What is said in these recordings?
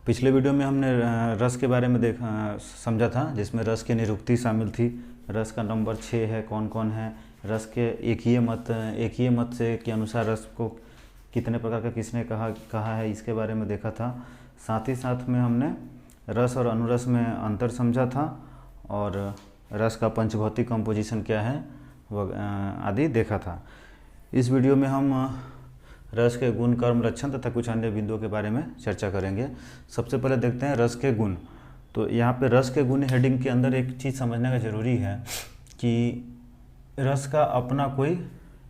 पिछले वीडियो में हमने रस के बारे में समझा था, जिसमें रस की निरुक्ति शामिल थी। रस का नंबर 6 है, कौन कौन है रस के एक ही मत से के अनुसार रस को कितने प्रकार का किसने कहा है, इसके बारे में देखा था। साथ ही साथ में हमने रस और अनुरस में अंतर समझा था और रस का पंचभौतिक कंपोजिशन क्या है वह आदि देखा था। इस वीडियो में हम रस के गुण, कर्म, लक्षण तथा कुछ अन्य बिंदुओं के बारे में चर्चा करेंगे। सबसे पहले देखते हैं रस के गुण। तो यहाँ पे रस के गुण हेडिंग के अंदर एक चीज़ समझने का ज़रूरी है कि रस का अपना कोई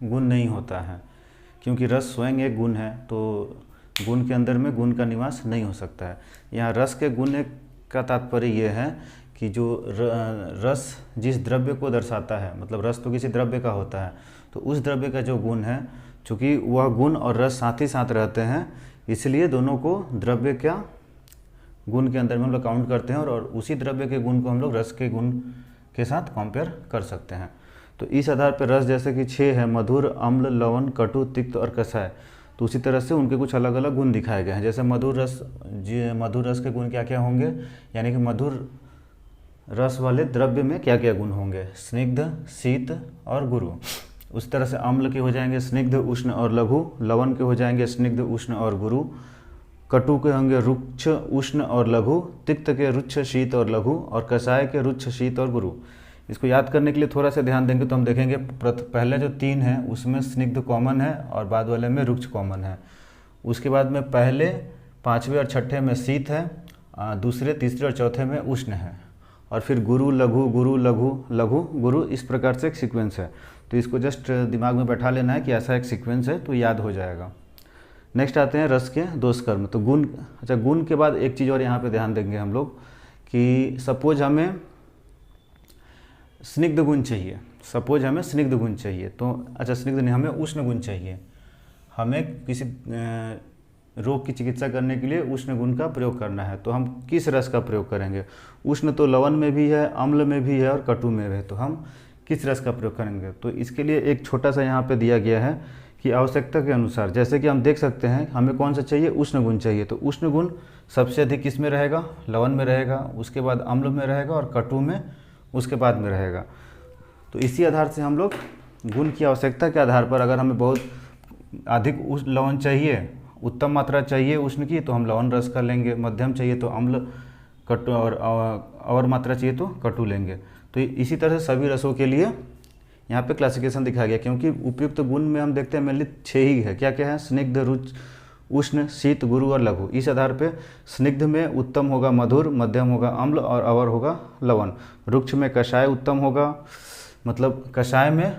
गुण नहीं होता है, क्योंकि रस स्वयं एक गुण है, तो गुण के अंदर में गुण का निवास नहीं हो सकता है। यहाँ रस के गुण का तात्पर्य ये है कि जो रस जिस द्रव्य को दर्शाता है, मतलब रस तो किसी द्रव्य का होता है, तो उस द्रव्य का जो गुण है, चूँकि वह गुण और रस साथ ही साथ रहते हैं, इसलिए दोनों को द्रव्य क्या गुण के अंदर में हम लोग काउंट करते हैं और उसी द्रव्य के गुण को हम लोग रस के गुण के साथ कंपेयर कर सकते हैं। तो इस आधार पर रस जैसे कि 6 है, मधुर, अम्ल, लवण, कटु, तिक्त और कषाय, तो उसी तरह से उनके कुछ अलग अलग गुण दिखाए गए हैं। जैसे मधुर रस के गुण क्या क्या होंगे, यानी कि मधुर रस वाले द्रव्य में क्या क्या गुण होंगे, स्निग्ध, शीत और गुरु। उस तरह से अम्ल के हो जाएंगे स्निग्ध, उष्ण और लघु, लवण के हो जाएंगे स्निग्ध, उष्ण और गुरु, कटु के होंगे रुक्ष, उष्ण और लघु, तिक्त के रुच्छ, शीत और लघु, और कषाय के रुच्छ, शीत और गुरु। इसको याद करने के लिए थोड़ा सा ध्यान देंगे तो हम देखेंगे पहले जो 3 हैं उसमें स्निग्ध कॉमन है और बाद वाले में रुक्ष कॉमन है। उसके बाद में पहले, 5वें और 6ठे में शीत है, दूसरे, तीसरे और चौथे में उष्ण है, और फिर गुरु, लघु, गुरु, लघु, लघु, गुरु, इस प्रकार से एक सीक्वेंस है। तो इसको जस्ट दिमाग में बैठा लेना है कि ऐसा एक सीक्वेंस है, तो याद हो जाएगा। नेक्स्ट आते हैं रस के दोष कर्म। तो गुण, अच्छा गुण के बाद एक चीज़ और यहाँ पे ध्यान देंगे हम लोग कि सपोज हमें स्निग्ध गुण चाहिए, तो अच्छा स्निग्ध नहीं, हमें उष्ण गुण चाहिए। हमें किसी रोग की चिकित्सा करने के लिए उष्ण गुण का प्रयोग करना है, तो हम किस रस का प्रयोग करेंगे? उष्ण तो लवण में भी है, अम्ल में भी है और कटु में भी है, तो हम किस रस का प्रयोग करेंगे? तो इसके लिए एक छोटा सा यहाँ पे दिया गया है कि आवश्यकता के अनुसार, जैसे कि हम देख सकते हैं हमें कौन सा चाहिए, उष्ण गुण चाहिए, तो उष्ण गुण सबसे अधिक किस में रहेगा? लवण में रहेगा, उसके बाद अम्ल में रहेगा और कटु में उसके बाद में रहेगा। तो इसी आधार से हम लोग गुण की आवश्यकता के आधार पर, अगर हमें बहुत अधिक लवण चाहिए, उत्तम मात्रा चाहिए उष्ण की, तो हम लवण रस का लेंगे, मध्यम चाहिए तो अम्ल, कटु और मात्रा चाहिए तो कटु लेंगे। तो इसी तरह से सभी रसों के लिए यहाँ पे क्लासिफिकेशन दिखाया गया, क्योंकि उपयुक्त गुण में हम देखते हैं मेनली 6 ही है। क्या क्या है? स्निग्ध, रुच, उष्ण, शीत, गुरु और लघु। इस आधार पे स्निग्ध में उत्तम होगा मधुर, मध्यम होगा अम्ल और अवर होगा लवण। रुक्ष में कषाय उत्तम होगा, मतलब कषाय में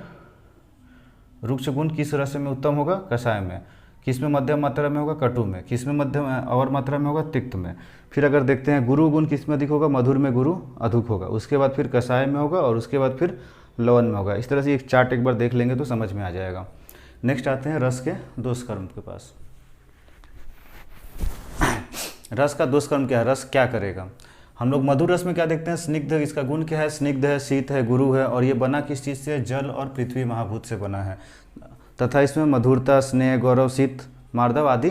रुक्ष गुण किस रस में उत्तम होगा? कषाय में। किस में मध्यम मात्रा में होगा? कटु में। किस में मध्यम अवर मात्रा में होगा? तिक्त में। फिर अगर देखते हैं गुरु गुण किस में अधिक होगा? मधुर में गुरु अधिक होगा, उसके बाद फिर कषाय में होगा और उसके बाद फिर लवण में होगा। इस तरह से एक चार्ट एक बार देख लेंगे तो समझ में आ जाएगा। नेक्स्ट आते हैं रस के दोष कर्म के पास। रस का दोष कर्म क्या है? रस क्या करेगा? हम लोग मधुर रस में क्या देखते हैं? स्निग्ध, इसका गुण क्या है? स्निग्ध है, शीत है, गुरु है, और ये बना किस चीज़ से? जल और पृथ्वी महाभूत से बना है, तथा इसमें मधुरता, स्नेह, गौरव, शीत, मार्दव आदि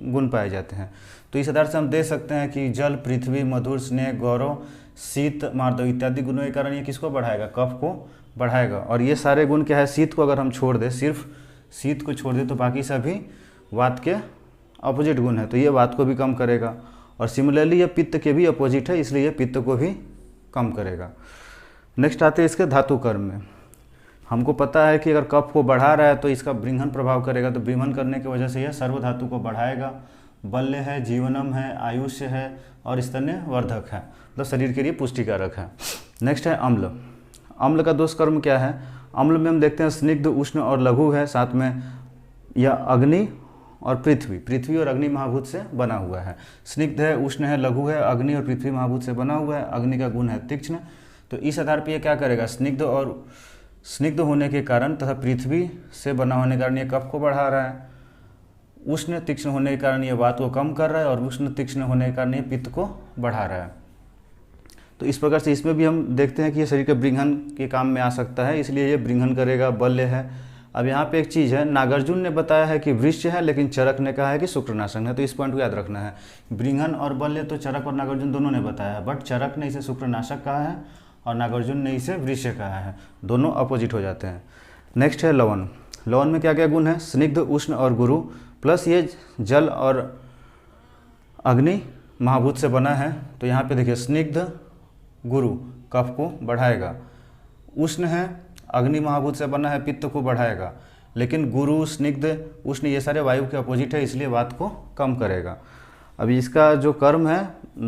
गुण पाए जाते हैं। तो इस आधार से हम देख सकते हैं कि जल, पृथ्वी, मधुर, स्नेह, गौरव, शीत, मार्दव इत्यादि गुणों के कारण ये किसको बढ़ाएगा? कफ को बढ़ाएगा। और ये सारे गुण क्या है? शीत को अगर हम छोड़ दें, सिर्फ शीत को छोड़ दें, तो बाकी सभी वात के अपोजिट गुण है, तो ये वात को भी कम करेगा। और सिमिलरली ये पित्त के भी अपोजिट है, इसलिए ये पित्त को भी कम करेगा। नेक्स्ट आते हैं इसके धातु कर्म में। हमको पता है कि अगर कफ को बढ़ा रहा है तो इसका बृंहन प्रभाव करेगा, तो बृंहन करने की वजह से यह सर्व धातु को बढ़ाएगा। बल्य है, जीवनम है, आयुष्य है और स्तन्यवर्धक है, मतलब शरीर के लिए पुष्टिकारक है। नेक्स्ट है अम्ल। अम्ल का दोष कर्म क्या है? अम्ल में हम देखते हैं स्निग्ध, उष्ण और लघु है, साथ में यह अग्नि और पृथ्वी और अग्नि महाभूत से बना हुआ है। स्निग्ध है, उष्ण है, लघु है, अग्नि और पृथ्वी महाभूत से बना हुआ है। अग्नि का गुण है तीक्ष्ण, तो इस आधार पर यह क्या करेगा? स्निग्ध होने के कारण तथा पृथ्वी से बना होने के कारण ये कफ को बढ़ा रहा है। उष्ण तीक्ष्ण होने के कारण ये वात को कम कर रहा है और उष्ण तीक्ष्ण होने के कारण ये पित्त को बढ़ा रहा है। तो इस प्रकार से इसमें भी हम देखते हैं कि ये शरीर के बृंहन के काम में आ सकता है, इसलिए ये बृंहन करेगा। बल्य है, अब यहाँ पे एक चीज़ है, नागार्जुन ने बताया है कि वृक्ष है, लेकिन चरक ने कहा है कि शुक्रनाशन है, तो इस पॉइंट को याद रखना है। बृहन और बल्य तो चरक और नागार्जुन दोनों ने बताया है, बट चरक ने इसे शुक्रनाशक कहा है और नागार्जुन ने इसे वृक्ष कहा है, दोनों अपोजिट हो जाते हैं। नेक्स्ट है लवण। लवण में क्या क्या गुण है? स्निग्ध, उष्ण और गुरु, प्लस ये जल और अग्नि महाभूत से बना है। तो यहाँ पे देखिए स्निग्ध गुरु कफ को बढ़ाएगा, उष्ण है अग्नि महाभूत से बना है, पित्त को बढ़ाएगा, लेकिन गुरु, स्निग्ध, उष्ण ये सारे वायु के अपोजिट है, इसलिए वात को कम करेगा। अभी इसका जो कर्म है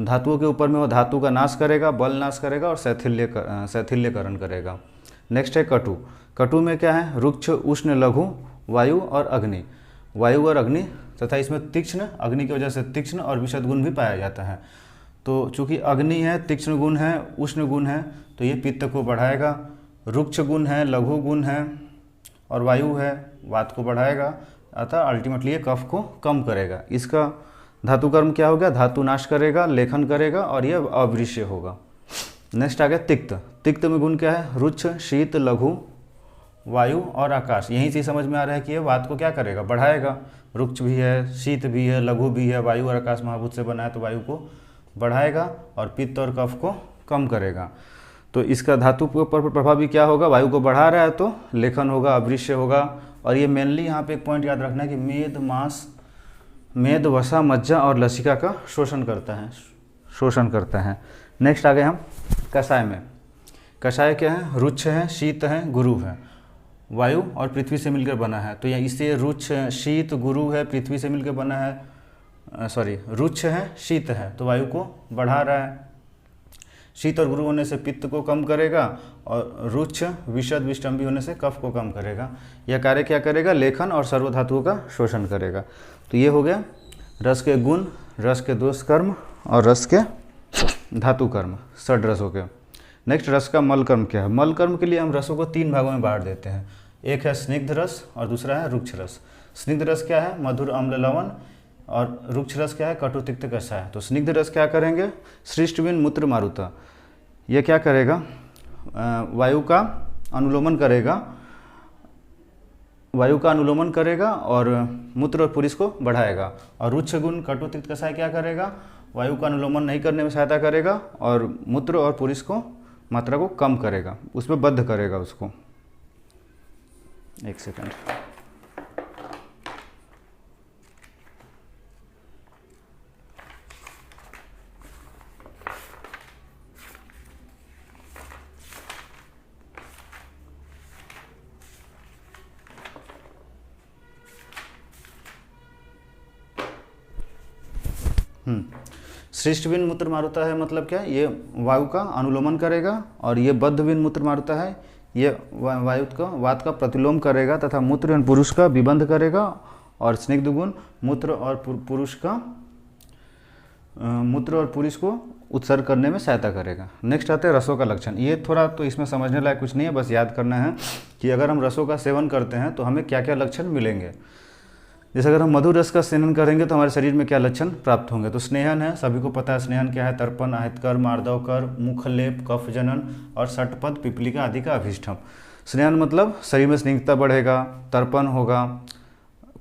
धातुओं के ऊपर में, वो धातु का नाश करेगा, बल नाश करेगा और शैथिल्यकरण करेगा। नेक्स्ट है कटु। कटु में क्या है? रुक्ष, उष्ण, लघु, वायु और अग्नि। वायु और अग्नि तथा इसमें तीक्ष्ण, अग्नि की वजह से तीक्ष्ण और विशद गुण भी पाया जाता है। तो चूंकि अग्नि है, तीक्ष्ण गुण है, उष्ण गुण है, तो ये पित्त को बढ़ाएगा। रुक्ष गुण है, लघु गुण है और वायु है, वात को बढ़ाएगा, अतः अल्टीमेटली ये कफ को कम करेगा। इसका धातु कर्म क्या हो गया? धातु नाश करेगा, लेखन करेगा और यह अवृष्य होगा। नेक्स्ट आ गया तिक्त। तिक्त में गुण क्या है? रुच्छ, शीत, लघु, वायु और आकाश। यहीं से समझ में आ रहा है कि ये वात को क्या करेगा? बढ़ाएगा। रुक्ष भी है, शीत भी है, लघु भी है, वायु और आकाश महाभूत से बना है, तो वायु को बढ़ाएगा और पित्त और कफ को कम करेगा। तो इसका धातु के ऊपर प्रभाव भी क्या होगा? वायु को बढ़ा रहा है तो लेखन होगा, अवृष्य होगा। और ये मेनली यहाँ पे एक पॉइंट याद रखना है कि मेद, मांस, मेद, वसा, मज्जा और लसिका का शोषण करता है। नेक्स्ट आ गए हम कषाय में। कषाय क्या है? रुच्छ है, शीत है, गुरु है, वायु और पृथ्वी से मिलकर बना है। तो इससे रुच्छ, शीत, गुरु है, पृथ्वी से मिलकर बना है, रुच्छ है, शीत है, तो वायु को बढ़ा रहा है। शीत और गुरु होने से पित्त को कम करेगा और रुच्छ, विशद, विष्टम्भी होने से कफ को कम करेगा। यह कार्य क्या करेगा? लेखन और सर्वधातुओं का शोषण करेगा। तो ये हो गया रस के गुण, रस के दोष कर्म और रस के धातु कर्म, षड रसों के। नेक्स्ट रस का मल कर्म क्या है? मल कर्म के लिए हम रसों को 3 भागों में बांट देते हैं। एक है स्निग्ध रस और दूसरा है रुक्ष रस। स्निग्ध रस क्या है? मधुर, अम्ल, लवण। और रुक्ष रस क्या है? कटु, तिक्त, कषाय। तो स्निग्ध रस क्या करेंगे? सृष्टविन, मूत्र, मारुता। ये क्या करेगा? वायु का अनुलोमन करेगा और मूत्र और पुरुष को बढ़ाएगा। और रुच्छ गुण कटु, तिक्त, कषाय क्या करेगा? वायु का अनुलोमन नहीं करने में सहायता करेगा और मूत्र और पुरुष को मात्रा को कम करेगा, उसमें बद्ध करेगा उसको। एक सेकंड। सृष्टविन मूत्र मारुता है, मतलब क्या? ये वायु का अनुलोमन करेगा और ये बद्धविन मूत्र मारुता है, ये वात का प्रतिलोम करेगा तथा मूत्र और पुरुष का विबंध करेगा। और स्निग्ध गुण मूत्र और पुरुष को उत्सर्ग करने में सहायता करेगा। नेक्स्ट आते हैं रसों का लक्षण। ये थोड़ा तो इसमें समझने लायक कुछ नहीं है, बस याद करना है कि अगर हम रसों का सेवन करते हैं तो हमें क्या क्या लक्षण मिलेंगे। जैसे अगर हम मधुर रस का सेवन करेंगे तो हमारे शरीर में क्या लक्षण प्राप्त होंगे। तो स्नेहन है, सभी को पता है स्नेहन क्या है? तर्पण, आहितकर, मार्दवकर, मुखलेप, कफजनन और षटपद, पिपलिका आदि का अभिष्टम। स्नेहन मतलब शरीर में स्निग्धता बढ़ेगा, तर्पण होगा,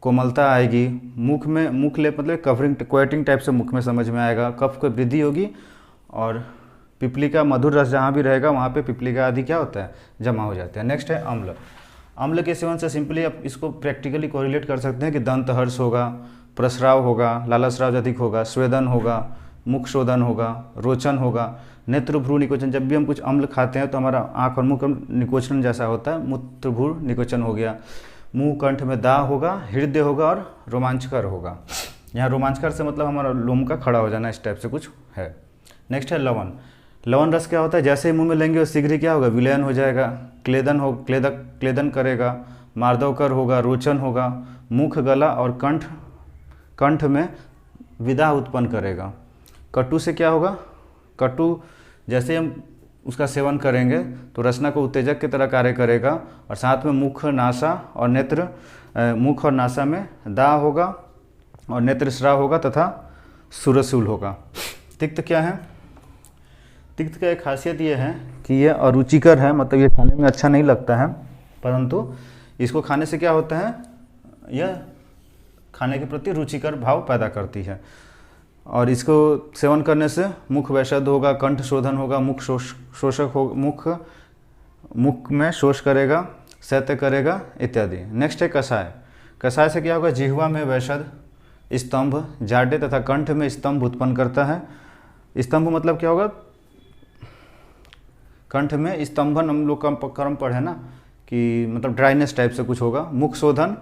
कोमलता आएगी, मुखलेप मतलब कवरिंग, क्वेटिंग टाइप से मुख में समझ में आएगा, कफ को वृद्धि होगी। और पिपलिका, मधुर रस जहाँ भी रहेगा वहाँ पे पिपलिका आदि क्या होता है? जमा हो जाते हैं। नेक्स्ट है अम्ल। अम्ल के सेवन से सिंपली आप इसको प्रैक्टिकली कोरिलेट कर सकते हैं कि दंत हर्ष होगा, प्रस्राव होगा, लालास्राव अधिक होगा, स्वेदन होगा, मुख शोधन होगा, रोचन होगा, नेत्र भ्रू निकोचन। जब भी हम कुछ अम्ल खाते हैं तो हमारा आँख और मुख निकोचन जैसा होता है, मूत्र भ्रू निकोचन हो गया। मुंह कंठ में दाह होगा, हृदय होगा और रोमांचकर होगा। यहाँ रोमांचकर से मतलब हमारा लोम का खड़ा हो जाना, इस टाइप से कुछ है। नेक्स्ट है लवण। लवण रस क्या होता है? जैसे ही मुंह में लेंगे शीघ्र ही क्या होगा? विलयन हो जाएगा, क्लेदन करेगा, मार्दवकर होगा, रोचन होगा, मुख, गला और कंठ में विदा उत्पन्न करेगा। कटु से क्या होगा? कटु जैसे हम उसका सेवन करेंगे तो रचना को उत्तेजक की तरह कार्य करेगा और साथ में मुख, नासा और नेत्र, मुख और नासा में दाह होगा और नेत्र स्राव होगा तथा सुरसूल होगा। तिक्त क्या है? तिक्त का एक खासियत ये है कि ये अरुचिकर है, मतलब ये खाने में अच्छा नहीं लगता है, परंतु इसको खाने से क्या होता है, यह खाने के प्रति रुचिकर भाव पैदा करती है। और इसको सेवन करने से मुख वैशद होगा, कंठ शोधन होगा, मुख शोषक हो, मुख में शोष करेगा, शैत्य करेगा इत्यादि। नेक्स्ट है कषाय। कषाय से क्या होगा, जिह्वा में वैशद, स्तंभ, जाडे तथा कंठ में स्तंभ उत्पन्न करता है। स्तंभ मतलब क्या होगा, कंठ में स्तंभन हम लोग का कर्म पढ़े ना कि मतलब ड्राइनेस टाइप से कुछ होगा। मुख शोधन,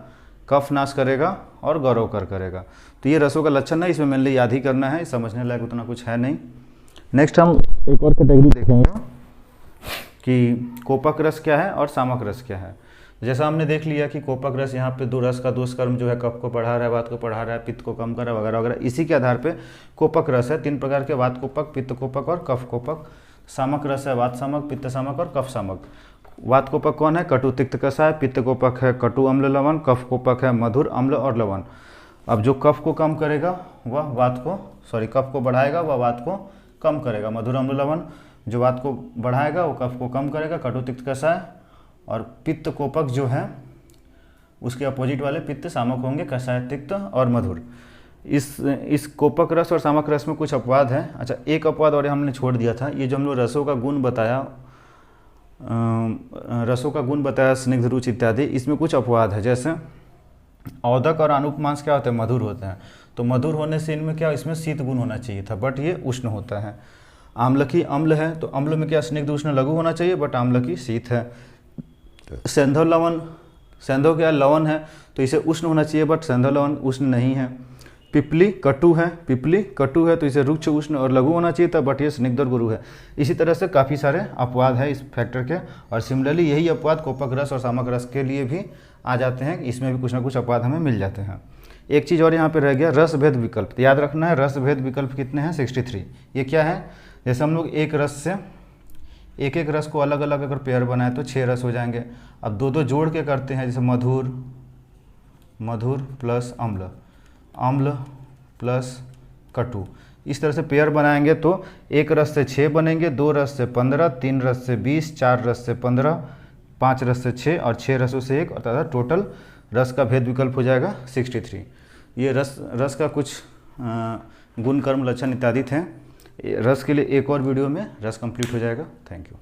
कफ नाश करेगा और गौरव कर करेगा। तो ये रसों का लक्षण है, इसमें मेनली याद ही करना है, समझने लायक उतना कुछ है नहीं। नेक्स्ट हम एक और कैटेगरी देखेंगे कि कोपक रस क्या है और सामक रस क्या है। जैसा हमने देख लिया कि कोपक रस यहाँ पे दो रस का दोषकर्म जो है, कफ को बढ़ा रहा है, वात को बढ़ा रहा है, पित्त को कम कर रहा है वगैरह वगैरह, इसी के आधार पे कोपक रस है। 3 प्रकार के, वात कोपक, पित्त कोपक और कफ कोपक। सामक रस है वात सामक, पित्त सामक और कफ सामक। वात कोपक कौन है, कटु तिक्त कषाय। पित्त कोपक है कटु अम्ल लवण। कफ कोपक है मधुर अम्ल और लवण। अब जो कफ को कम करेगा वह कफ को बढ़ाएगा वह वात को कम करेगा, मधुर अम्ल लवण। जो वात को बढ़ाएगा वो कफ को कम करेगा, कटु तिक्त कषाय। और पित्त कोपक जो है उसके अपोजिट वाले पित्त सामक होंगे, कषाय, तिक्त और मधुर। इस कोपक रस और सामक रस में कुछ अपवाद है। अच्छा, एक अपवाद और हमने छोड़ दिया था, ये जो हम लोग रसों का गुण बताया, स्निग्ध रुचि इत्यादि, इसमें कुछ अपवाद है। जैसे औदक और अनुपमांस क्या होते हैं, मधुर होते हैं। तो मधुर होने से इनमें क्या, इसमें शीत गुण होना चाहिए था, बट ये उष्ण होता है। आम्लकी अम्ल है, तो अम्ल में क्या स्निग्ध उष्ण लघु होना चाहिए, बट आम्लकी शीत है। सेंधव लवण, सेंधव क्या लवण है, तो इसे उष्ण होना चाहिए, बट सेंधव लवण उष्ण नहीं है। पिपली कटु है, तो इसे रुक्ष उष्ण और लघु होना चाहिए था, बट ये स्निग्ध और गुरु है। इसी तरह से काफ़ी सारे अपवाद है इस फैक्टर के, और सिमिलरली यही अपवाद कोपक रस और सामक रस के लिए भी आ जाते हैं। इसमें भी कुछ ना कुछ अपवाद हमें मिल जाते हैं। एक चीज़ और यहाँ पे रह गया, रस भेद विकल्प। याद रखना है, रस भेद विकल्प कितने हैं, 63। ये क्या है, जैसे हम लोग एक रस से एक रस को अलग अलग अगर पेयर बनाए तो 6 रस हो जाएंगे। अब 2 जोड़ के करते हैं, जैसे मधुर प्लस अम्ल, अम्ल प्लस कटु, इस तरह से पेयर बनाएंगे तो 1 रस से 6 बनेंगे, 2 रस से 15, 3 रस से 20, 4 रस से 15, 5 रस से 6 और 6 रसों से 1, और टोटल रस का भेद विकल्प हो जाएगा 63। ये रस का कुछ गुण कर्म लक्षण इत्यादि थे। रस के लिए एक और वीडियो में रस कंप्लीट हो जाएगा। Thank you.